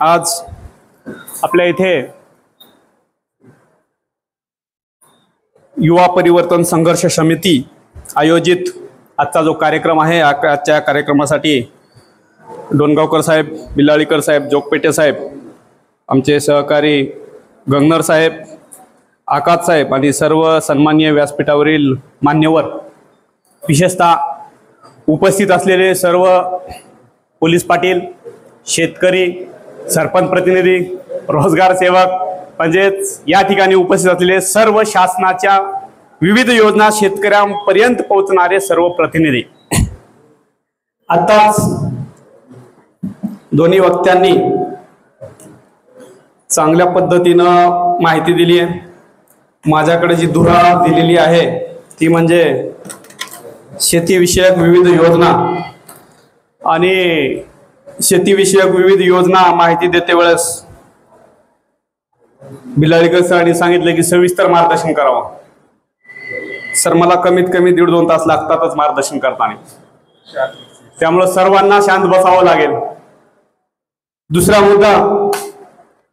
आज आपल्या इथे युवा परिवर्तन संघर्ष समिती आयोजित आजचा जो कार्यक्रम आहे, आजच्या कार्यक्रमासाठी डोणगावकर साहेब, बिलाळीकर साहेब, जोगपेटे साहेब, आमचे सहकारी गंगनर साहेब, आकाश साहेब आणि सर्व सन्माननीय व्यासपीठावरील मान्यवर, विशेषतः उपस्थित असलेले सर्व पोलीस पाटील, शेतकरी, सरपंच प्रतिनिधी, रोजगार सेवक, म्हणजेच या ठिकाणी उपस्थित असलेले सर्व शासनाच्या विविध योजना शेतकऱ्यांपर्यंत पोहोचणारे सर्व प्रतिनिधी. आताच दोन्ही वक्त्यांनी चांगल्या पद्धतीनं माहिती दिली आहे. माझ्याकडे जी धुरा दिलेली आहे ती म्हणजे शेतीविषयक विविध योजना आणि शेतीविषयक विविध योजना माहिती देते वेळेस बिलाळीकर सरांनी सांगितलं की सविस्तर मार्गदर्शन करावं. सर, मला कमीत कमी 1.5-2 तास लागतातच मार्गदर्शन करताना, त्यामुळे सर्वांना शांत बसावं लागेल. दुसरा मुद्दा,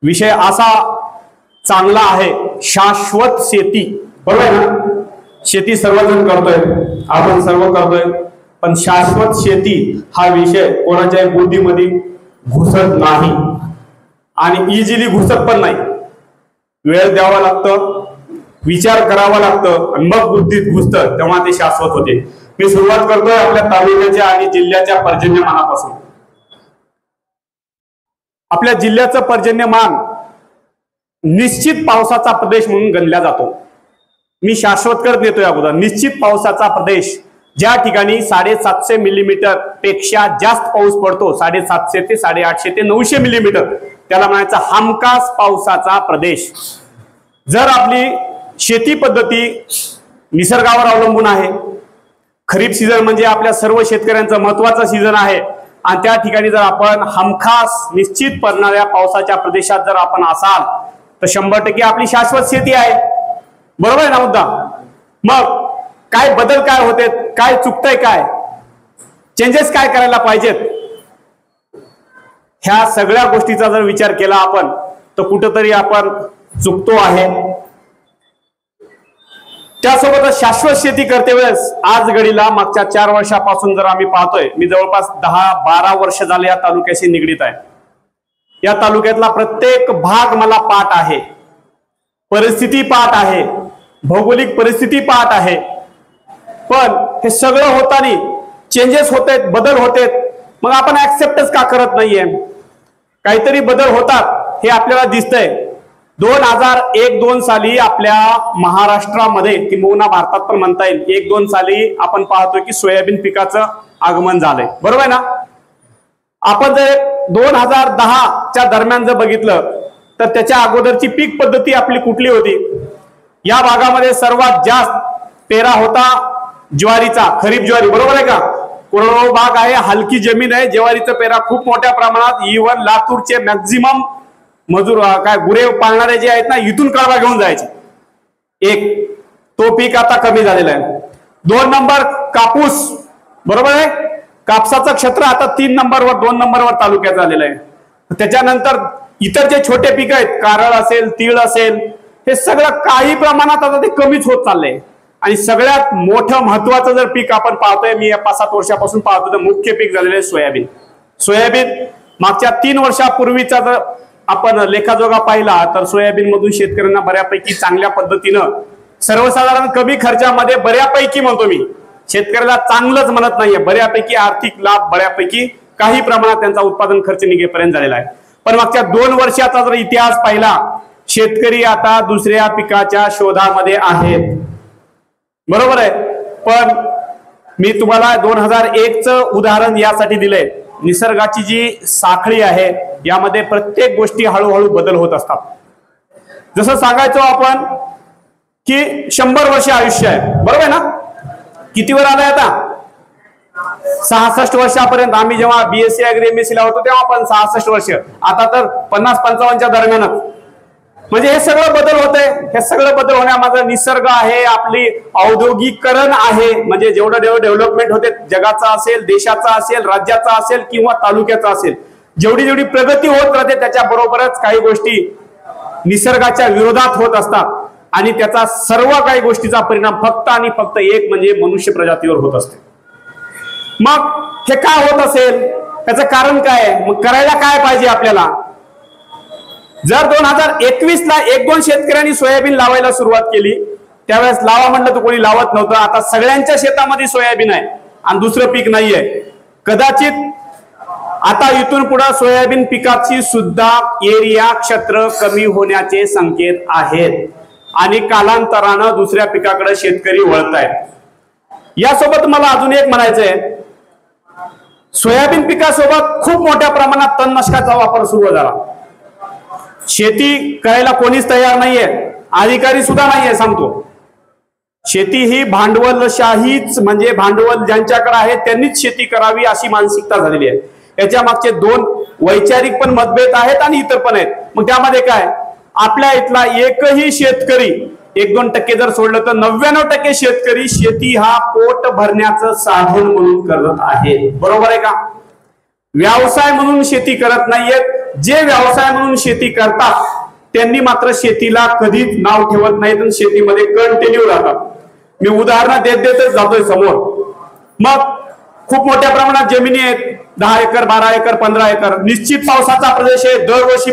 विषय असा चांगला आहे, शाश्वत शेती. बरोबर आहे ना? शेती सर्वजण करतोय, आपण सर्व करतोय, पण शाश्वत शेती हा विषय कोणाच्याही बुद्धीमध्ये घुसत नाही आणि इझिली घुसत पण नाही. वेळ द्यावा लागतं, विचार करावा लागतं आणि मग बुद्धीत घुसतं, तेव्हा ते शाश्वत होते. मी सुरुवात करतोय आपल्या तालुक्याच्या आणि जिल्ह्याच्या पर्जन्यमानापासून. आपल्या जिल्ह्याचं पर्जन्यमान निश्चित पावसाचा प्रदेश म्हणून गणला जातो. मी शाश्वत करत नेतोय अगोदर. निश्चित पावसाचा प्रदेश, ज्या ठिकाणी 750 मिलीमीटर पेक्षा जास्त पाऊस पडतो, 750 ते 850 ते 900 मिलीमीटर, त्याला म्हणायचं हमखास पावसाचा प्रदेश. जर आपली शेती पद्धती निसर्गावर अवलंबून आहे, खरीप सीझन म्हणजे आपल्या सर्व शेतकऱ्यांचा महत्वाचा सीझन आहे, आणि त्या ठिकाणी जर आपण हमखास निश्चित पडणाऱ्या पावसाच्या प्रदेशात जर आपण असाल तर 100% आपली शाश्वत शेती आहे. बरोबर आहे ना मुद्दा? मग काय बदल काय होते, काय चुकतंय, काय चेंजेस काय करायला पाहिजेत, ह्या सगळ्या गोष्टीचा जर विचार केला आपण तर कुठेतरी आपण चुकतो आहे. त्यासोबतच शाश्वत शेती करते वेळेस आज घडीला मागच्या 4 वर्षापासून जर आम्ही पाहतोय, मी जवळपास 10-12 वर्ष झाले या तालुक्याशी निगडीत आहे. या तालुक्यातला प्रत्येक भाग मला पाठ आहे, परिस्थिती पाठ आहे, भौगोलिक परिस्थिती पाठ आहे. पण हे सगळं होताना चेंजेस होत आहेत, बदल होत आहेत, मग आपण ऍक्सेप्टच का करत नाहीये? काहीतरी बदल होतात हे आपल्याला दिसतंय. 2001-2 साली आपल्या महाराष्ट्रामध्ये, किंबहुना भारतात पण म्हणता येईल, 1-2 साली आपण पाहतोय की सोयाबीन पिकाचं आगमन झालंय. बरोबर आहे ना? आपण जर 2010च्या दरम्यान जर बघितलं तर त्याच्या अगोदरची पीक पद्धती आपली कुठली होती? या भागामध्ये सर्वात जास्त पेरा होता ज्वारीचा, खरीप ज्वारी. बरोबर आहे का? कोरडवाहू भाग आहे, हलकी जमीन आहे, ज्वारीचा पेरा खूप मोठ्या प्रमाणात. इव्हन लातूरचे मॅक्झिमम मजूर काय गुरे पाळणारे जे आहेत ना, इथून कळवा घेऊन जायचे. एक तो पीक आता कमी झालेला आहे. 2 नंबर कापूस. बरोबर आहे? कापसाचं क्षेत्र आता 3 नंबरवर, 2 नंबरवर तालुक्यात झालेलं आहे. त्याच्यानंतर इतर जे छोटे पीक आहेत, कारळ असेल, तीळ असेल, हे सगळं काही प्रमाणात आता ते कमीच होत चाललंय. आणि सगळ्यात मोठं महत्वाचं जर पीक आपण पाहतोय, मी 5-7 वर्षापासून पाहतो, तर मुख्य पीक झालेलं आहे सोयाबीन. सोयाबीन मागच्या 3 वर्षापूर्वीचा जर आपण लेखाजोगा पाहिला तर सोयाबीन मधून शेतकऱ्यांना बऱ्यापैकी चांगल्या पद्धतीनं, सर्वसाधारण कमी खर्चामध्ये, बऱ्यापैकी म्हणतो मी, शेतकऱ्याला चांगलंच म्हणत नाहीये, बऱ्यापैकी आर्थिक लाभ, बऱ्यापैकी काही प्रमाणात त्यांचा उत्पादन खर्च निघेपर्यंत झालेला आहे. पण मागच्या 2 वर्षाचा जर इतिहास पाहिला, शेतकरी आता दुसऱ्या पिकाच्या शोधामध्ये आहेत. बरोबर आहे? पण मी तुम्हाला 2001चं उदाहरण यासाठी दिलंय. निसर्गाची जी साखळी आहे यामध्ये प्रत्येक गोष्टी हळूहळू बदल होत असतात. जसं सांगायचो आपण की 100 वर्ष आयुष्य आहे. बरोबर आहे ना? किती वर आलाय आता? 66 वर्षापर्यंत. आम्ही जेव्हा BSc ऍग्री MSc ला होतो तेव्हा पण 66 वर्ष, आता तर 50-55च्या दरम्यानच. म्हणजे हे सगळं बदल होते. हे सगळं बदल होण्यामागे निसर्ग आहे, आपली औद्योगिकरण आहे. म्हणजे जेवढं डेव्हलपमेंट होते, जगाचा असेल, देशाचा असेल, राज्याचा असेल किंवा तालुक्याचा असेल, जेवढी जेवढी प्रगती होत राहते त्याच्या बरोबरच काही गोष्टी निसर्गाच्या विरोधात होत असतात आणि त्याचा सर्व काही गोष्टीचा परिणाम फक्त आणि फक्त एक म्हणजे मनुष्य प्रजातीवर होत असते. मग हे काय होत असेल, त्याचं कारण काय आहे, मग करायला काय पाहिजे आपल्याला? जर 2021 ला 1-2 शेतकऱ्यांनी सोयाबीन लावायला सुरुवात केली, त्यावेळेस लावा म्हणलं तर कोणी लावत नव्हतं. आता सगळ्यांच्या शेतामध्ये सोयाबीन आहे आणि दुसरं पीक नाहीये. कदाचित आता इथून पुढे सोयाबीन पिकाची सुद्धा एरिया क्षेत्र कमी होण्याचे संकेत आहेत आणि कालांतरानं दुसऱ्या पिकाकडे शेतकरी वळत आहेत. यासोबत मला अजून एक म्हणायचंय, सोयाबीन पिकासोबत खूप मोठ्या प्रमाणात तणनाशकाचा वापर सुरू झाला. शेती करायला कोणीच तयार नाहीये, अधिकारी सुद्धा नाहीये. सांगतो, शेती ही भांडवलशाहीच, म्हणजे भांडवल ज्यांच्याकडे आहे त्यांनीच शेती करावी अशी मानसिकता झालेली आहे. याच्या मागचे 2 वैचारिक पण मतभेद आहेत आणि इतर पण आहेत. मग त्यामध्ये काय, आपल्या इथला एकही शेतकरी 1-2% जर सोडलं तर 99% शेतकरी शेती हा पोट भरण्याचं साधन म्हणून करत आहे. बरोबर आहे का? व्यवसाय म्हणून शेती करत नाहीयेत. जे व्यवसाय म्हणून शेती करतात त्यांनी मात्र शेतीला कधीच नाव ठेवत नाहीत आणि शेतीमध्ये कंटिन्यू राहतात. मी उदाहरण देतच जातोय समोर. मग खूप मोठ्या प्रमाणात जमिनी आहेत, 10 एकर, 12 एकर, 15 एकर. निश्चित पावसाचा प्रदेश आहे, दरवर्षी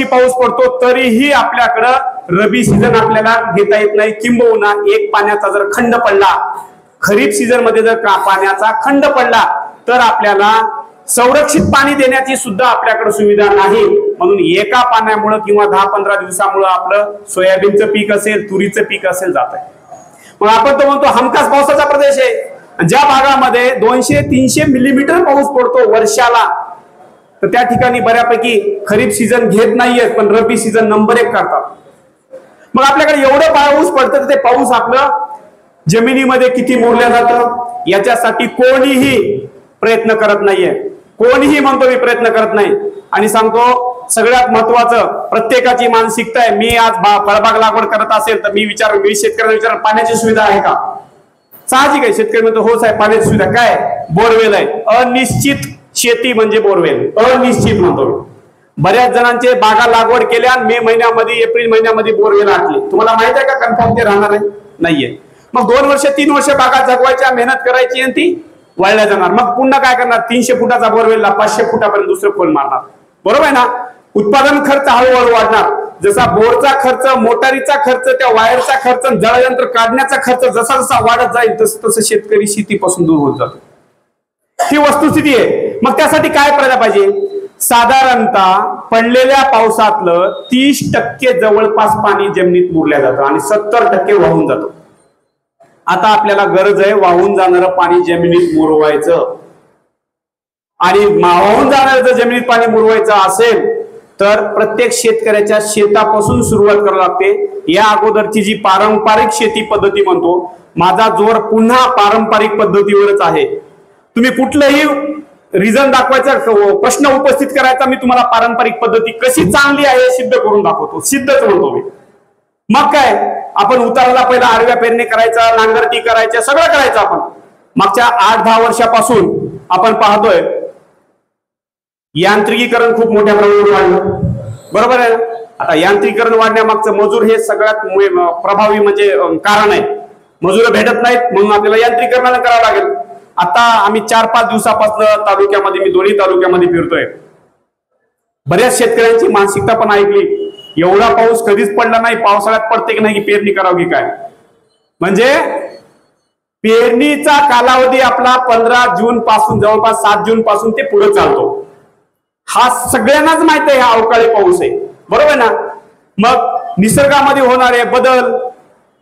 पाऊस पडतो, तरीही आपल्याकडं रबी सीझन आपल्याला घेता येत नाही. किंबहुना एक पाण्याचा जर खंड पडला, खरीप सीझन मध्ये जर पाण्याचा खंड पडला तर आपल्याला संरक्षित पाणी देण्याची सुद्धा आपल्याकडे सुविधा नाही. म्हणून एका पाण्यामुळे किंवा 10-15 दिवसामुळे आपलं सोयाबीनचं पीक असेल, तुरीचं पीक असेल जात आहे. मग आपण तो म्हणतो हमखास पावसाचा प्रदेश आहे. ज्या भागामध्ये 200-300 मिलीमीटर पाऊस पडतो वर्षाला, तर त्या ठिकाणी बऱ्यापैकी खरीप सीझन घेत नाहीयेत, पण रब्बी सीझन नंबर 1 करतात. मग आपल्याकडे एवढं पाऊस पडतं तर ते पाऊस आपलं जमिनीमध्ये किती मुरल्या जातं याच्यासाठी कोणीही प्रयत्न करत नाहीये. कोणीही म्हणतो मी प्रयत्न करत नाही. आणि सांगतो सगळ्यात महत्वाचं, प्रत्येकाची मानसिकता आहे, मी आज फळबाग लागवड करत असेल तर मी शेतकऱ्यांना विचार पाण्याची सुविधा आहे का? साहजिक आहे, शेतकरी म्हणतो हो साहेब पाण्याची सुविधा काय? बोरवेल आहे. अनिश्चित शेती म्हणजे बोरवेल, अनिश्चित म्हणतो. बऱ्याच जणांचे बागा लागवड केल्या, मे महिन्यामध्ये, एप्रिल महिन्यामध्ये बोरवेल आटली. तुम्हाला माहित आहे का कन्फर्म ते राहणार आहे? नाहीये. मग 2 वर्ष 3 वर्ष बागा जगवायच्या, मेहनत करायची आणि ती वाळल्या जाणार. मग पुन्हा काय करणार? 300 फुटाचा बोरवेलला 500 फुटापर्यंत दुसरं खोल मारणार. बरोबर आहे ना? उत्पादन खर्च हळूहळू वाढणार. जसा बोरचा खर्च, मोटारीचा खर्च, त्या वायरचा खर्च, जळयंत्र काढण्याचा खर्च जसा जसा वाढत जाईल तसं तसं शेतकरी शेतीपासून दूर होत जातो. ही वस्तुस्थिती आहे. मग त्यासाठी काय करायला पाहिजे? साधारणतः पडलेल्या पावसातलं 30% जवळपास पाणी जमिनीत मुरल्या जातं आणि 70% वाहून जातं. आता आपल्याला गरज आहे वाहून जाणारं पाणी जमिनीत मुरवायचं. आणि वाहून जाणारं जर जमिनीत पाणी मुरवायचं असेल तर प्रत्येक शेतकऱ्याच्या शेतापासून सुरुवात करावी लागते. या अगोदरची जी पारंपरिक शेती पद्धती म्हणतो, माझा जोर पुन्हा पारंपरिक पद्धतीवरच आहे. तुम्ही कुठलंही रिझन दाखवायचा, प्रश्न उपस्थित करायचा, मी तुम्हाला पारंपरिक पद्धती कशी चांगली आहे सिद्ध करून दाखवतो. सिद्धच म्हणतो मी. मग काय, आपण उताराला पहिला आडव्या पेरणी करायचा, नांगरटी करायच्या, सगळं करायचं. आपण मागच्या 8-10 वर्षापासून आपण पाहतोय यांत्रिकीकरण खूप मोठ्या प्रमाणावर वाढलं. बरोबर आहे. आता यांत्रिकीकरण वाढण्यामागचं मजूर हे सगळ्यात प्रभावी म्हणजे कारण आहे. मजूर भेटत नाहीत म्हणून आपल्याला यांत्रिकीकरण करावं लागेल. आता आम्ही 4-5 दिवसापासून तालुक्यामध्ये, मी दोन्ही तालुक्यामध्ये फिरतोय, बऱ्याच शेतकऱ्यांची मानसिकता पण ऐकली. एवढा पाऊस कधीच पडला नाही, पावसाळ्यात पडते की नाही की पेरणी करावी की काय? म्हणजे पेरणीचा कालावधी आपला 15 जून पासून, जवळपास 7 जून पासून ते पुढे चालतो. हा सगळ्यांनाच माहित आहे, हा अवकाळी पाऊस आहे. बरोबर ना? मग निसर्गामध्ये होणारे बदल,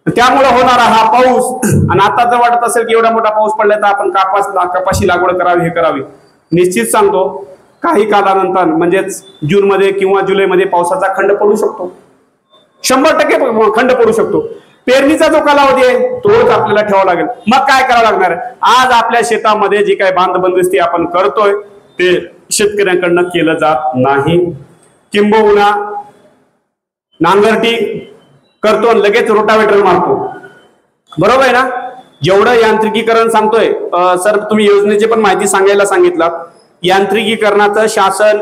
त्यामुळे होणारा हा पाऊस, आणि आता जर वाटत असेल की एवढा मोठा पाऊस पडला तर आपण कपाशी लागवड करावी, हे करावी. निश्चित सांगतो काही कालानंतर म्हणजेच जून मध्ये किंवा जुलैमध्ये पावसाचा खंड पडू शकतो. 100% खंड पडू शकतो. पेरणीचा जो कालावधी आहे तोच आपल्याला ठेवावा लागेल. मग काय करावं लागणार आहे? आज आपल्या शेतामध्ये जे काही बांधबंदिस्ती आपण करतोय ते शेतकऱ्यांकडनं केलं जात नाही. किंबहुना नांगरटी करतो आणि लगेच रोटावेटर मारतो. बरोबर आहे ना? जेवढं यांत्रिकीकरण सांगतोय सर, तुम्ही योजनेची पण माहिती सांगायला सांगितलं. यांत्रिकीकरणाचं शासन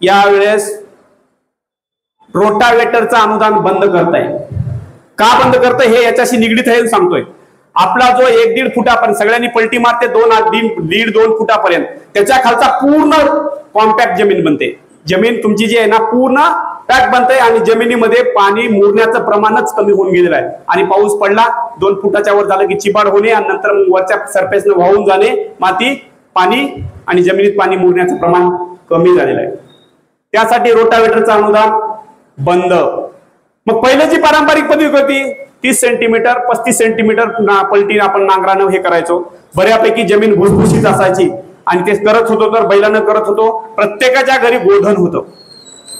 यावेळेस रोटावेटरचं अनुदान बंद करत आहे. का बंद करतंय हे याच्याशी निगडीत आहे सांगतोय. आपला जो 1-1.5 फुटापर्यंत सगळ्यांनी पलटी मारते 2-2 फुटापर्यंत त्याच्या खालचा पूर्ण कॉम्पॅक्ट जमीन बनते. जमीन तुमची जी आहे ना पूर्ण पॅक बनते आणि जमिनीमध्ये पाणी मुरण्याचं प्रमाणच कमी होऊन गेलेलं आहे. आणि पाऊस पडला 2 फुटाच्या वर झालं की चिबाड होणे आणि नंतर वरच्या सरफेसनं वाहून जाणे, माती पाणी आणि जमिनीत पाणी मुरण्याचं प्रमाण कमी झालेलं आहे. त्यासाठी रोटावेटरचं अनुदान बंद. मग पहिलं जी पारंपरिक पद्धत होती 30 सेंटीमीटर 35 सेंटीमीटर पलटी आपण नांगरानं हे करायचो. बऱ्यापैकी जमीन भुसभुशीत असायची आणि ते करत होतो तर बैलानं करत होतो. प्रत्येकाच्या घरी गोधन होतं,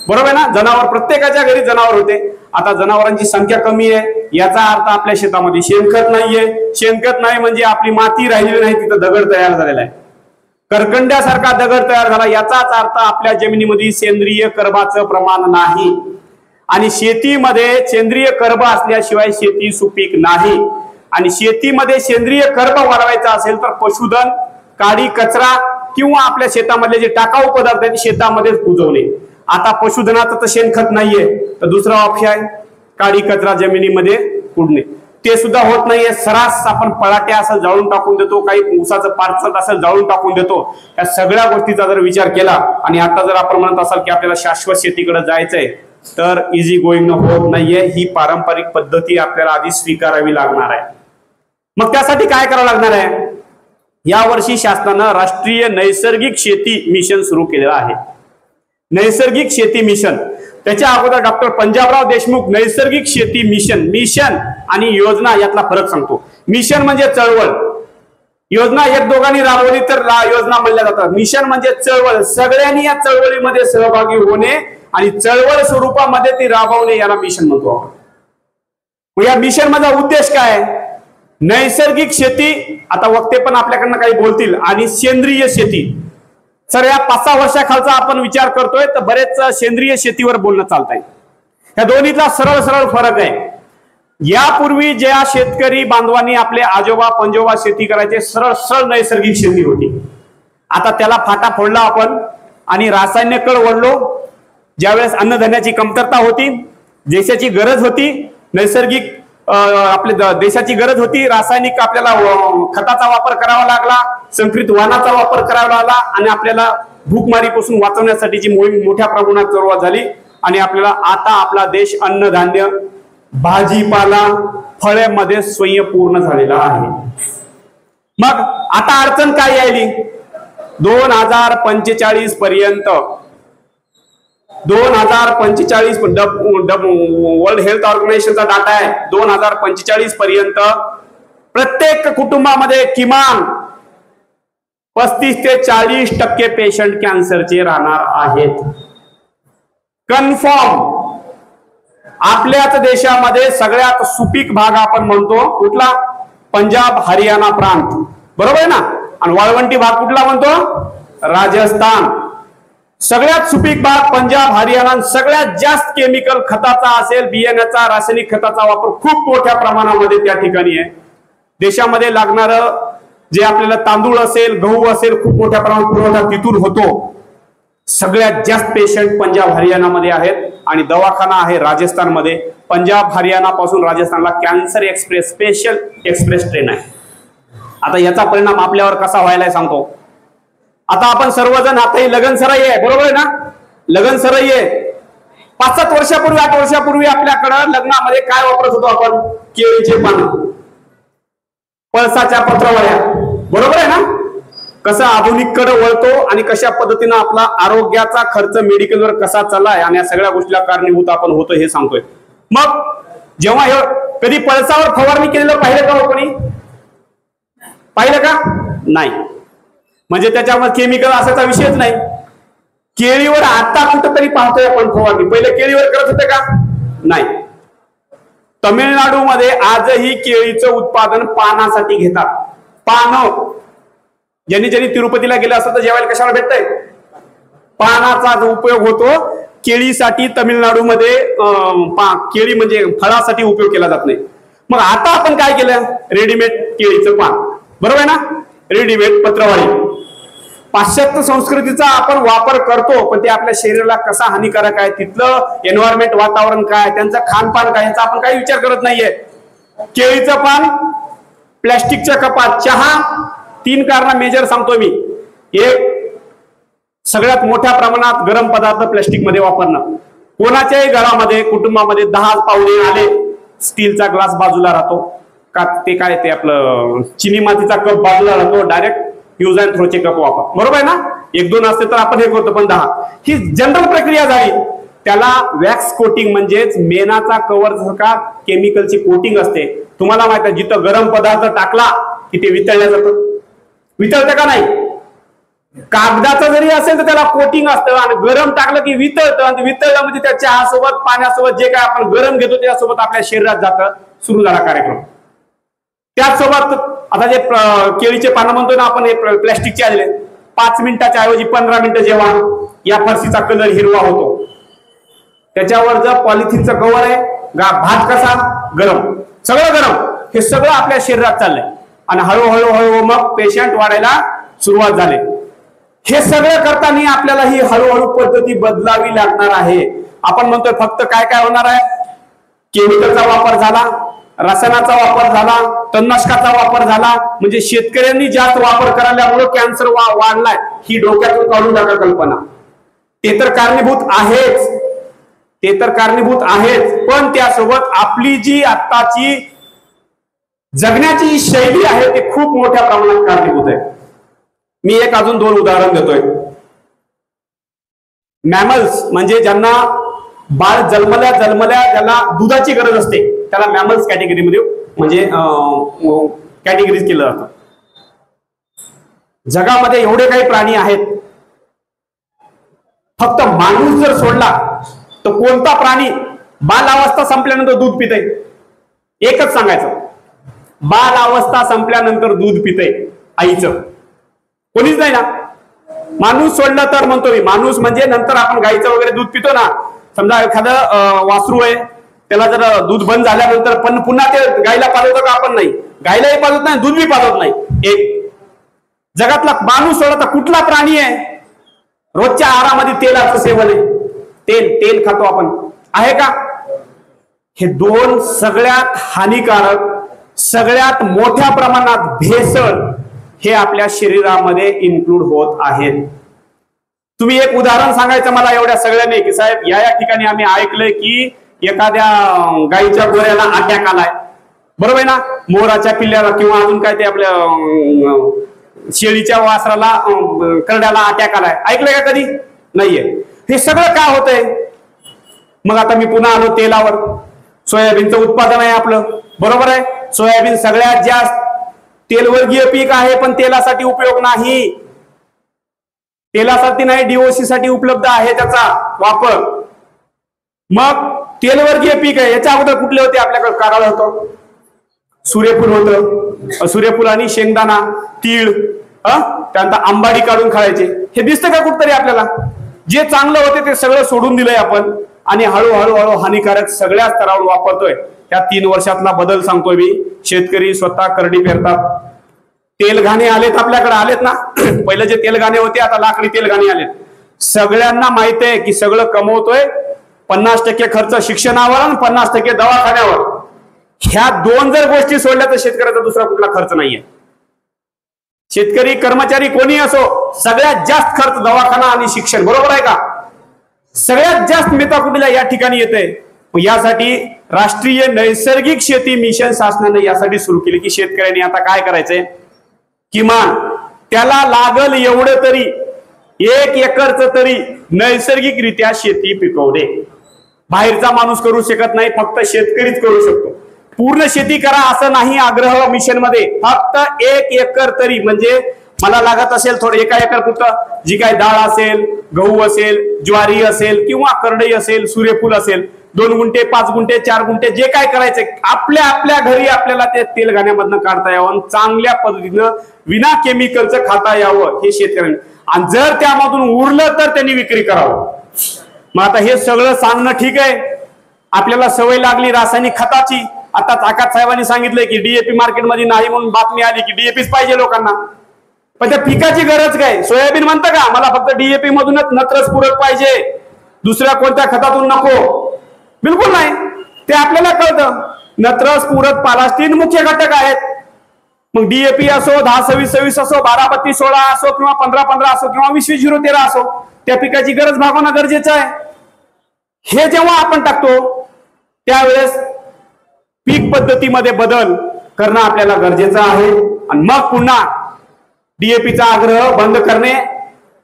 बरोबर आहे ना. जनावर प्रत्येकाच्या घरी जनावर होते. आता जनावरांची संख्या कमी आहे याचा अर्थ आपल्या शेतामध्ये शेणखत नाहीये. शेणखत नाही म्हणजे आपली माती राहिलेली नाही, तिथं दगड तयार झालेला आहे. करकंड्यासारखा दगड तयार झाला याचाच अर्थ आपल्या जमिनीमध्ये सेंद्रिय कर्बाचं प्रमाण नाही. आणि शेतीमध्ये सेंद्रिय कर्ब असल्याशिवाय शेती सुपीक नाही. आणि शेतीमध्ये सेंद्रिय कर्ब वाढवायचा असेल तर पशुधन, काडी कचरा किंवा आपल्या शेतामधले जे टाकाऊ पदार्थ आहेत शेतामध्येच कुजवणे. आता पशुधनाचं तर शेणखत नाहीये तर दुसरा ऑप्शन आहे काडी कचरा जमिनीमध्ये कुडणे. ते सुद्धा होत नाहीये. सरास आपण पळाट्या असं जाळून टाकून देतो, काही ऊसाचं पारचत असं जाळून टाकून देतो. या सगळ्या गोष्टीचा जर विचार केला आणि आता जर आपण म्हणत असाल की आपल्याला शाश्वत शेतीकडे जायचंय तर इझी गोईंग होत नाहीये. ही पारंपरिक पद्धती आपल्याला आधी स्वीकारावी लागणार आहे. मग त्यासाठी काय करावं लागणार आहे? यावर्षी शासनानं राष्ट्रीय नैसर्गिक शेती मिशन सुरू केलेलं आहे. नैसर्गिक शेती मिशन. त्याच्या अगोदर डॉक्टर पंजाबराव देशमुख नैसर्गिक शेती मिशन आणि योजना यातला फरक सांगतो. मिशन म्हणजे चळवळ, योजना एक दोघांनी राबवली तर योजना म्हणल्या जातात. मिशन म्हणजे चळवळ, सगळ्यांनी या चळवळीमध्ये सहभागी होणे आणि चळवळ स्वरूपामध्ये ती राबवणे याला मिशन म्हणतो आपण. मग या मिशन माझा उद्देश काय? नैसर्गिक शेती, आता वक्ते पण आपल्याकडनं काही बोलतील, आणि सेंद्रिय शेती. सर या 5-6 वर्षाखालचा आपण विचार करतोय तर बरेच सेंद्रिय शेतीवर बोलणं चालतंय. या दोन्हीतला सरळ फरक आहे. यापूर्वी ज्या शेतकरी बांधवांनी आपले आजोबा पंजोबा शेती करायचे सरळ नैसर्गिक शेती होती. आता त्याला फाटा फोडला आपण आणि रासायनिककडे वळलो. ज्यावेळेस अन्नधान्याची कमतरता होती, देशाची गरज होती, नैसर्गिक आपल्या देशाची गरज होती, रासायनिक आपल्याला खताचा वापर करावा लागला, संकरित वाणाचा वापर करावा लागला आणि आपल्याला भूकमारीपासून वाचवण्यासाठीची मोहीम मोठ्या प्रमाणात सुरुवात झाली. आणि आपल्याला आता आपला देश अन्नधान्य, भाजीपाला, फळांमध्ये स्वयंपूर्ण झालेला आहे. मग आता अडचण काय यायली? 2045 पर्यंत 2045 वर्ल्ड हेल्थ ऑर्गनायझेशनचा डाटा आहे. 2045 पर्यंत प्रत्येक कुटुंबामध्ये किमान 35 ते 40% पेशंट कॅन्सरचे राहणार आहेत. कन्फर्म. आपल्याच देशामध्ये सगळ्यात सुपीक भाग आपण म्हणतो कुठला? पंजाब हरियाणा प्रांत, बरोबर आहे ना. आणि वाळवंटी भाग कुठला म्हणतो? राजस्थान. सगळ्यात सुपीक भाग पंजाब हरियाणा. सगळ्यात जास्त केमिकल खताचा असेल, बियाण्याचा, रासायनिक खताचा वापर खूप मोठ्या प्रमाणामध्ये त्या ठिकाणी आहे. देशामध्ये लागणारं जे आपल्याला तांदूळ असेल, गहू असेल, खूप मोठ्या प्रमाणात पुरवठा तिथून होतो. सगळ्यात जास्त पेशंट पंजाब हरियाणामध्ये आहेत आणि दवाखाना आहे राजस्थानमध्ये. पंजाब हरियाणा पासून राजस्थानला cancer express special express train आहे. आता याचा परिणाम आपल्यावर कसा व्हायला सांगतो. आता आपण सर्वजण आता ही लगन सराई आहे, बरोबर आहे ना. लगन सराई आहे. 5-7 वर्षापूर्वी 8 वर्षापूर्वी आपल्याकडं लग्नामध्ये काय वापरत होतो आपण? केळीचे पानं, पळसाच्या पत्रावळ्या, बरोबर आहे ना. कसं आधुनिककडे वळतो आणि कशा पद्धतीनं आपला आरोग्याचा खर्च मेडिकलवर कसा चाललाय आणि या सगळ्या गोष्टीला कारणीभूत आपण होतो हे सांगतोय. मग जेव्हा हे कधी पळसावर फवारणी केलेलं पाहिलं का? कोणी पाहिलं का? नाही. म्हणजे त्याच्यामध्ये केमिकल असायचा विषयच नाही. केळीवर आता कुठंतरी पाहतोय आपण फवारणी. पहिले केळीवर करत होते का? नाही. तमिळनाडूमध्ये आजही केळीचं उत्पादन पानासाठी घेतात. पानं. ज्यांनी तिरुपतीला गेलं असतं तर जेवायला कशाला भेटतंय? पानाचा उपयोग होतो. केळीसाठी तमिळनाडूमध्ये केळी म्हणजे फळासाठी उपयोग केला जात नाही. मग आता आपण काय केलं? रेडीमेड केळीचं पान, बरोबर आहे ना. रेडीमेड पत्रवाळी. पाश्चात्य संस्कृतीचा आपण वापर करतो, पण ते आपल्या शरीराला कसा हानिकारक आहे, तिथलं एन्व्हायरमेंट वातावरण काय, त्यांचं खानपान काय, याचा आपण काही विचार करत नाहीये. केळीचं पान, प्लॅस्टिकच्या कपात, चहा, 3 कारण मेजर सांगतो मी. एक, सगळ्यात मोठ्या प्रमाणात गरम पदार्थ प्लॅस्टिक मध्ये वापरणं. कोणाच्याही घरामध्ये कुटुंबामध्ये 10 पाहुणे आले, स्टीलचा ग्लास बाजूला राहतो का, ते काय ते आपलं चिनी मातीचा कप बाजूला राहतो, डायरेक्ट यूज अँड थ्रोचे कप वापर, बरोबर आहे ना. 1-2 असते तर आपण हे करतो, पण 10 ही जनरल प्रक्रिया झाली. त्याला वॅक्स कोटिंग म्हणजेच मेणाचा कव्हर सारखा केमिकलची कोटिंग असते. तुम्हाला माहिती आहे, जिथं गरम पदार्थ टाकला की ते वितळल्या जातं. वितळतं का नाही? कागदाचं जरी असेल तर त्याला कोटिंग असतं, आणि गरम टाकलं की वितळतं, आणि वितळलं म्हणजे त्या चहासोबत पाण्यासोबत जे काय आपण गरम घेतो त्यासोबत आपल्या शरीरात जातं. सुरू झाला कार्यक्रम. त्याचसोबत आता जे केळीचे पानं म्हणतो ना आपण, हे प्लॅस्टिकचे आलेले, 5 मिनिटाच्या ऐवजी 15 मिनिटं जेव्हा या फरशीचा कलर हिरवा होतो. त्याच्यावर जर पॉलिथिनचं कव्हर आहे, भात कसा गरम, सगळं गरम, हे सगळं आपल्या शरीरात चाललंय, आणि हळूहळू हळूहळू मग पेशंट वाढायला सुरुवात झाली. हे सगळं करताना आपल्याला ही हळूहळू पद्धती बदलावी लागणार आहे. आपण म्हणतोय फक्त काय काय होणार आहे, केमिकलचा वापर झाला, रसायनाचा वापर झाला, तणनाशकाचा वापर झाला, म्हणजे शेतकऱ्यांनी जास्त वापर करायल्यामुळे कॅन्सर वाढलाय, ही डोक्यातून काढून टाका कल्पना. ते तर कारणीभूत आहेच, ते तर कारणीभूत आहेच, पण त्यासोबत आपली जी आत्ताची जगण्याची शैली आहे ती खूप मोठ्या प्रमाणात कारणीभूत आहे. मी एक अजून 2 उदाहरण देतोय. मॅमल्स म्हणजे ज्यांना बाळ जन्मल्या ज्याला दुधाची गरज असते, त्याला मॅमल्स कॅटेगरीमध्ये म्हणजे कॅटेगरीज केलं जातं. जगामध्ये एवढे काही प्राणी आहेत, फक्त माणूस जर सोडला तर कोणता प्राणी बालावस्था संपल्यानंतर दूध पिते? एकच सांगायचं, बालावस्था संपल्यानंतर दूध पिते आईचं, कोणीच नाही ना. माणूस सोडला तर म्हणतो मी, माणूस म्हणजे नंतर आपण गाईचं वगैरे दूध पितो ना. समजा एखादं वासरू आहे, त्याला जर दूध बंद झाल्यानंतर पण पुन्हा ते गायला पाजवतो का आपण? नाही, गायलाही पाजवत नाही, दूध बी पाजवत नाही. एक जगातला माणूस सोडला तर कुठला प्राणी आहे रोजच्या आहारामध्ये तेलाचं सेवन आहे? तेल खातो आपण, आहे का? हे 2 सगळ्यात हानिकारक, सगळ्यात मोठ्या प्रमाणात भेसळ हे आपल्या शरीरामध्ये इन्क्लूड होत आहेत. तुम्ही एक उदाहरण सांगायचं मला एवढ्या सगळ्यांनी की साहेब या ठिकाणी आम्ही ऐकलंय की एखाद्या गाईच्या गोऱ्याला अटॅक आलाय, बरोबर आहे ना, मोराच्या पिल्ल्याला किंवा अजून काय ते आपल्या शेळीच्या वासराला करड्याला अटॅक आलाय, ऐकलंय का कधी? नाहीये. हे सगळं काय होतंय? मग आता मी पुन्हा आलो तेलावर. सोयाबीनचं उत्पादन आहे आपलं, बरोबर आहे. सोयाबीन सगळ्यात जास्त तेलवर्गीय पीक आहे, पण तेलासाठी उपयोग नाही. तेलासाठी नाही, डीओसी साठी उपलब्ध आहे त्याचा वापर. मग तेलवर्गीय पीक आहे, याच्या अगोदर कुठले होते आपल्याकडे? कारळ होतं, सूर्यफूल होतं, सूर्यफूल आणि शेंगदाणा, तीळ, त्यानंतर आंबाडी काढून खायचे. हे दिसतं का कुठतरी आपल्याला? जे चांगलं होते ते सगळं सोडून दिलंय आपण, आणि हळूहळू हानिकारक सगळ्या स्तरावर वापरतोय. त्या 3 वर्षातला बदल सांगतोय मी. शेतकरी स्वतः करडी पेरतात. तेलघाणे आलेत आपल्याकडे, आलेत ना. पहिले जे तेलघाणे होते आता लाकडी तेलघाणे आलेत. सगळ्यांना माहित आहे की सगळं कमवतोय 50% खर्च शिक्षणावर आणि 50% दवाखान्यावर. ह्या 2 जर गोष्टी सोडल्या तर शेतकऱ्याचा दुसरा कुठला खर्च नाहीये. शेतकरी कर्मचारी कोणी असो, सगळ्यात जास्त खर्च दवाखाना आणि शिक्षण, बरोबर आहे का? सगळ्यात जास्त मेटाकुटीला या ठिकाणी येते. यासाठी राष्ट्रीय नैसर्गिक शेती मिशन शासनाने यासाठी सुरू केली की शेतकऱ्यांनी आता काय करायचंय, किमान त्याला लागल एवढं तरी 1 एकरच तरी नैसर्गिकरित्या शेती पिकवणे. बाहेरचा माणूस करू शकत नाही, फक्त शेतकरीच करू शकतो. पूर्ण शेती करा असं नाही आग्रह मिशन मध्ये, फक्त 1 एकर तरी, म्हणजे मला लागत असेल थोडं 1 एकर पुरतं जी काय डाळ असेल, गहू असेल, ज्वारी असेल किंवा करडई असेल, सूर्यफूल असेल, 2 गुंठे, 5 गुंठे, 4 गुंठे जे काय करायचंय आपल्या घरी आपल्याला ते तेलघाण्यामधनं काढता यावं, चांगल्या पद्धतीनं विना केमिकलचं खाता यावं हे शेतकऱ्यांनी. आणि जर त्यामधून उरलं तर त्यांनी विक्री करावं. मग आता हे सगळं सांगणं ठीक आहे, आपल्याला सवय लागली रासायनिक खताची. आता ताकद साहेबांनी सांगितलंय की डीएपी मार्केटमध्ये नाही म्हणून बातमी आली की डीएपीच पाहिजे लोकांना. पण त्या पिकाची गरज काय? सोयाबीन म्हणतं का मला फक्त डीएपी मधूनच नत्रज पूरक पाहिजे, दुसऱ्या कोणत्या खतातून नको? बिलकुल नाही. ते आपल्याला कळतं. नत्रज पूरक पालाश 3 मुख्य घटक आहेत. मग डीएपी असो, 10-26-26 असो, 12-32-16 असो, किंवा 15-15 असो, किंवा 20-20-13 असो, त्या पिकाची गरज भागवणं गरजेचं आहे. हे जेव्हा आपण टाकतो त्यावेळेस पीक पद्धतीमध्ये बदल करणं आपल्याला गरजेचं आहे. आणि मग पुन्हा डीएपीचा आग्रह बंद करणे,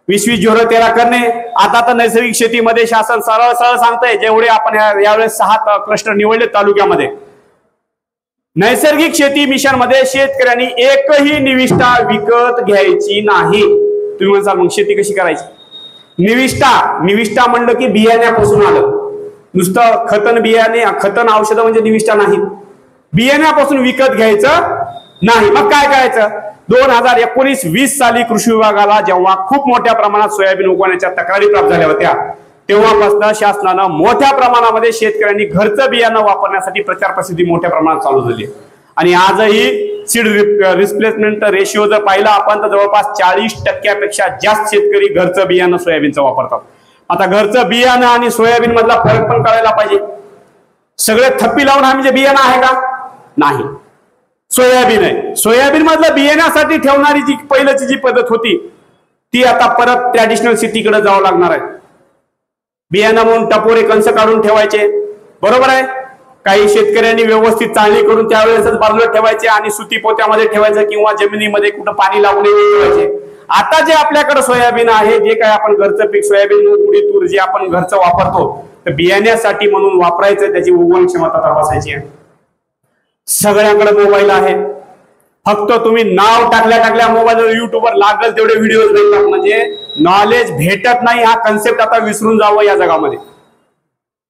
20-20-13 करणे. आता तर नैसर्गिक शेतीमध्ये शासन सरळ सरळ सांगतंय, जेवढे आपण यावेळेस 6 क्लस्टर निवडले तालुक्यामध्ये, नैसर्गिक शेती मिशन मध्ये शेतकऱ्यांनी एकही निविष्ठा विकत घ्यायची नाही. तुम्ही म्हणसाल मग शेती कशी करायची? निविष्ठा म्हणलं की बियाण्यापासून आलं. नुसतं खतन बियाणे, खतन औषधं म्हणजे निविष्ठा नाही. बियाण्यापासून विकत घ्यायचं नाही. मग काय करायचं? 2019-20 साली कृषी विभागाला जेव्हा खूप मोठ्या प्रमाणात सोयाबीन उगवण्याच्या तक्रारी प्राप्त झाल्या होत्या, तेव्हापासून शासनानं मोठ्या प्रमाणामध्ये शेतकऱ्यांनी घरचं बियाणं वापरण्यासाठी प्रचार प्रसिद्धी मोठ्या प्रमाणात चालू झाली. आणि आजही सीड रिप्लेसमेंट रेशिओ जर पाहिला आपण तर जवळपास 40% जास्त शेतकरी घरचं बियाणं सोयाबीनचं वापरतात. आता घरचं बियाणं आणि सोयाबीन मधला फरक पण कळायला पाहिजे. सगळे थप्पी लावून हा म्हणजे बियाणं आहे का? नाही, सोयाबीन आहे. सोयाबीन मधलं बियाण्यासाठी ठेवणारी जी पहिल्याची जी पद्धत होती ती आता परत ट्रॅडिशनल शेतीकडे जावं लागणार आहे. बियाणं म्हणून टपोरे कंस काढून ठेवायचे, बरोबर आहे. काही शेतकऱ्यांनी व्यवस्थित चाळणी करून त्यावेळेसच बाजूला ठेवायचे आणि सुती पोत्यामध्ये ठेवायचं किंवा जमिनीमध्ये कुठं पाणी लागून ठेवायचे. आता जे आपल्याकडे सोयाबीन आहे, जे काय आपण घरचं पीक सोयाबीन, उडीद, तूर जे आपण घरचं वापरतो, तर बियाण्यासाठी म्हणून वापरायचं, त्याची उगवण क्षमता तपासायची आहे. सगळ्यांकडे मोबाईल आहे. फक्त तुम्ही नाव टाकल्या मोबाईलवर युट्यूबवर लागल तेवढे व्हिडिओ भेटतात. म्हणजे नॉलेज भेटत नाही हा कन्सेप्ट आता विसरून जावं या जगामध्ये.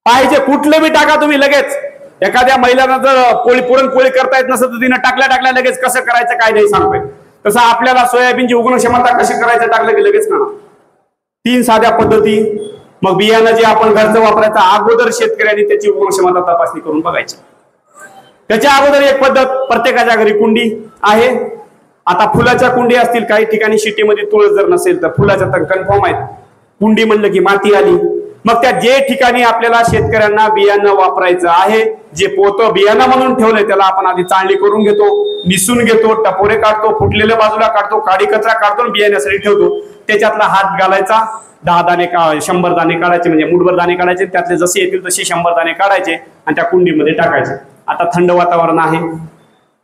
पाहिजे कुठले बी टाका तुम्ही लगेच. एखाद्या महिलांना जर पुरणपोळी करता येत नसतं तर तिनं टाकल्या लगेच कसं करायचं काय नाही सांगतोय. तसं आपल्याला सोयाबीनची उगवण क्षमता कशी करायचं टाकलं की लगेच कळणार. 3 साध्या पद्धती. मग बियाणं जे आपण घरचं वापरायचं अगोदर शेतकऱ्यांनी त्याची उगवण क्षमता तपासणी करून बघायची. त्याच्या अगोदर एक पद्धत, प्रत्येकाच्या घरी कुंडी आहे. आता फुलाच्या कुंडी असतील, काही ठिकाणी शिटीमध्ये तुळस जर नसेल तर फुलाच्या तर कन्फर्म आहेत. कुंडी म्हणलं की माती आली. मग त्या जे ठिकाणी आपल्याला शेतकऱ्यांना बियाणं वापरायचं आहे, जे पोतं बियाणं म्हणून ठेवलंय त्याला आपण आधी चाळणी करून घेतो, निसून घेतो, टपोरे काढतो, फुटलेल्या बाजूला काढतो, काडी कचरा काढतो, बियाण्यासाठी ठेवतो. त्याच्यातला हात घालायचा, 10 दाणे 100 दाणे काढायचे, म्हणजे मुठभर दाणे काढायचे. त्यातले जसे येतील तसे 100 दाणे काढायचे आणि त्या कुंडीमध्ये टाकायचे. आता थंड वातावरण आहे,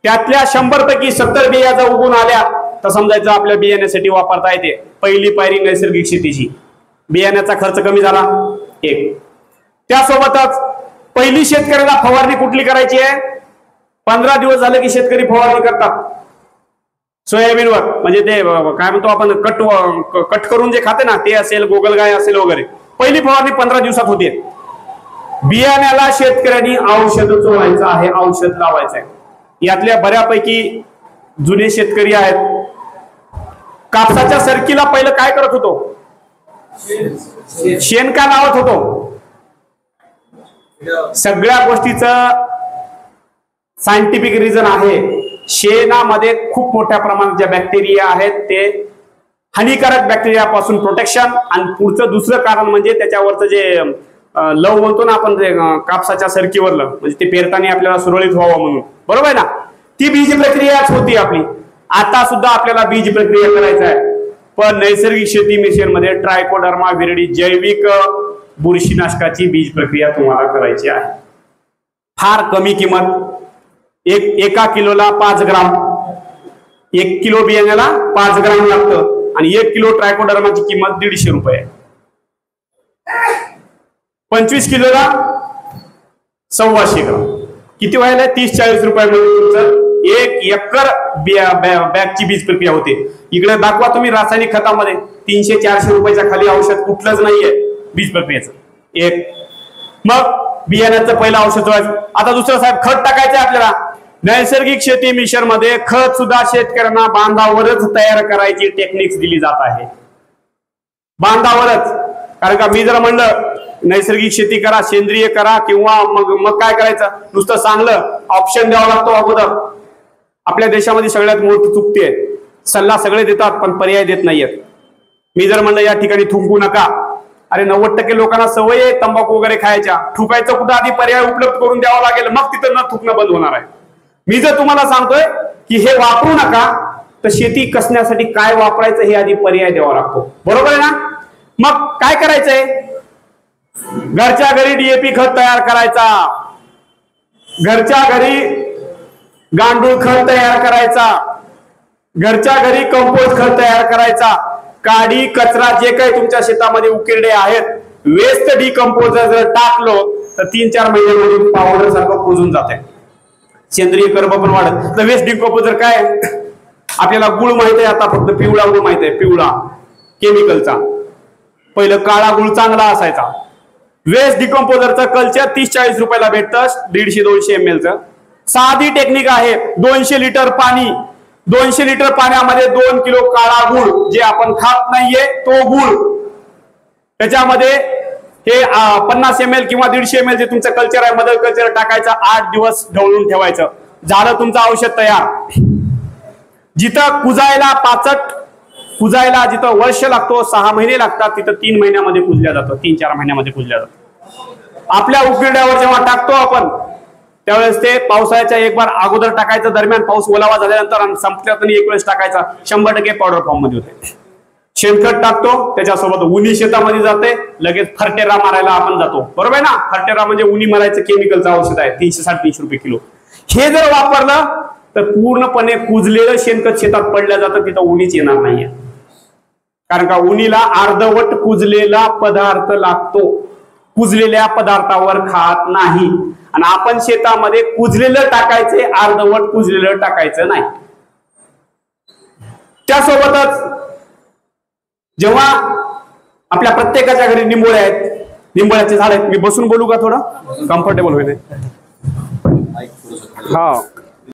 त्यातल्या 100 पैकी 70 बिया जर उगवून आल्या तर समजायचं आपल्या बियाण्यासाठी वापरता येते. पहिली पायरी नैसर्गिक शेतीची. बियाण्याचा खर्च कमी झाला. एक त्यासोबतच पहिली शेतकऱ्याला फवारणी कुठली करायची आहे? 15 दिवस झाले की शेतकरी फवारणी करतात सोयाबीनवर. म्हणजे ते काय म्हणतो आपण कट करून जे खाते ना ते असेल, गोगलगाय असेल वगैरे, पहिली फवारणी 15 दिवसात होते. बियाण्याला शेतकऱ्यांनी औषध चोळायचं आहे, औषध लावायचं आहे. यातल्या बऱ्यापैकी जुने शेतकरी आहेत. कापसाच्या सरकीला पहिलं काय करत होतो? शेण का लावत होतो? सगळ्या गोष्टीचं सायंटिफिक रिझन आहे. शेणामध्ये खूप मोठ्या प्रमाणात ज्या बॅक्टेरिया आहेत ते हानिकारक बॅक्टेरिया पासून प्रोटेक्शन, आणि पुढचं दुसरं कारण म्हणजे त्याच्यावरचं जे लव म्हणतो ना आपण, ते कापसाच्या सरकीवरलं, म्हणजे ते पेरताना आपल्याला सुरळीत व्हावं म्हणून, बरोबर आहे ना. ती बीज प्रक्रियाच होती आपली. आता सुद्धा आपल्याला बीज प्रक्रिया करायचं आहे. पण नैसर्गिक शेती मिशन मध्ये ट्रायकोडर्मा विरडी जैविक बुरशीनाशकाची बीज प्रक्रिया तुम्हाला करायची आहे. फार कमी किंमत, एका किलोला 5 ग्राम, 1 किलो बियाण्याला 5 ग्राम लागतं आणि 1 किलो ट्रायकोडर्माची किंमत 150 रुपये. 25 किलोला 125 ग्राम, किती व्हायला? 30-40 रुपयामध्ये तुमचं 1 एकर बॅगची बीज प्रक्रिया होते. इकडे दाखवा तुम्ही रासायनिक खतामध्ये 300-400 रुपयाच्या खाली औषध कुठलंच नाहीये बीज प्रक्रियेचं. एक मग बियाण्याचं पहिलं औषध जोडायचं. आता दुसरं साहेब खत टाकायचं आपल्याला. नैसर्गिक शेती मिशन मध्ये खत सुद्धा शेतकऱ्यांना बांधावरच तयार करायची टेक्निक्स दिली जात आहे. बांधावरच. कारण का मी जर म्हणलं नैसर्गिक शेती करा, सेंद्रिय करा, किंवा मग काय करायचं, नुसतं चांगलं ऑप्शन द्यावा लागतो अगोदर. आपल्या देशामध्ये सगळ्यात मोठी चुकती आहे. सल्ला सगळे देतात पण पर्याय देत नाहीयेत. मी जर म्हणलं या ठिकाणी थुंकू नका, अरे 90% लोकांना सवय आहे तंबाखू वगैरे खायच्या, थुकायचं कुठं आधी पर्याय उपलब्ध करून द्यावा लागेल, मग तिथं न थुकणं बंद होणार आहे. मी जर तुम्हाला सांगतोय की हे वापरू नका, तर शेती कसण्यासाठी काय वापरायचं हे आधी पर्याय द्यावा लागतो. बरोबर आहे ना? मग काय करायचंय? घरच्या घरी डीएपी खत तयार करायचा, घरच्या घरी गांडूळ खत तयार करायचा, घरच्या घरी कंपोस्ट खत तयार करायचा. काडी कचरा जे काही तुमच्या शेतामध्ये उकिरडे आहेत, वेस्ट डिकम्पोजर जर टाकलो तर 3-4 महिन्यामध्ये पावडर सारखं कुजून जाते, सेंद्रिय कर्ब पण वाढत. तर वेस्ट डिकम्पोजर काय? आपल्याला गुळ माहित आहे, आता फक्त पिवळा गुळ माहित आहे, पिवळा केमिकलचा. पहिलं काळा गुळ चांगला असायचा. वेस्ट डिकम्पोजरचं कल्चर 30-40 रुपयाला भेटतं, 150-200 ml चं. साधी टेक्निक आहे. 200 लिटर पाणी, 200 लिटर पाण्यामध्ये 2 किलो काळा गुळ, जे आपण खात नाहीये तो गुळ, त्याच्यामध्ये हे 50 ml किंवा 150 ml जे तुमचं कल्चर आहे, मदर कल्चर टाकायचं, 8 दिवस ढवळून ठेवायचं, झालं तुमचं औषध तयार. जिथं कुजायला पाचट, कुजायला जिथं वर्ष लागतो, 6 महिने लागतात, तिथं 3 महिन्यामध्ये कुजल्या जातं, 3-4 महिन्यामध्ये कुजल्या जातं. आपल्या उकिरड्यावर जेव्हा टाकतो आपण, त्यावेळेस ते पावसाळ्याच्या एक बार अगोदर टाकायचं, दरम्यान पाऊस ओलावा झाल्यानंतर आणि संपल्यानंतर एक वेळेस टाकायचा, 100% पावडर फॉर्म मध्ये होते. शेणखत टाकतो, त्याच्यासोबत उन्ही शेतामध्ये जाते, लगेच फर्टेरा मारायला आपण जातो. बरोबर आहे ना? फर्टेरा म्हणजे उन्ही मारायचं केमिकलचं औषध आहे, 300-350 रुपये किलो. हे जर वापरलं तर पूर्णपणे कुजलेलं शेणखत शेतात पडल्या जातं, तिथं उन्हीच येणार नाहीये. कारण का उन्हीला अर्धवट कुजलेला पदार्थ लागतो, कुजलेल्या पदार्थावर खात नाही. आणि आपण शेतामध्ये कुजलेलं टाकायचे, अर्धवट कुजलेलं टाकायचं नाही. त्यासोबतच जेव्हा आपल्या प्रत्येकाच्या घरी निंबोळे आहेत, निंबोळ्याचे झाड आहेत, मी बसून बोलू का थोडं कम्फर्टेबल होईल? हा.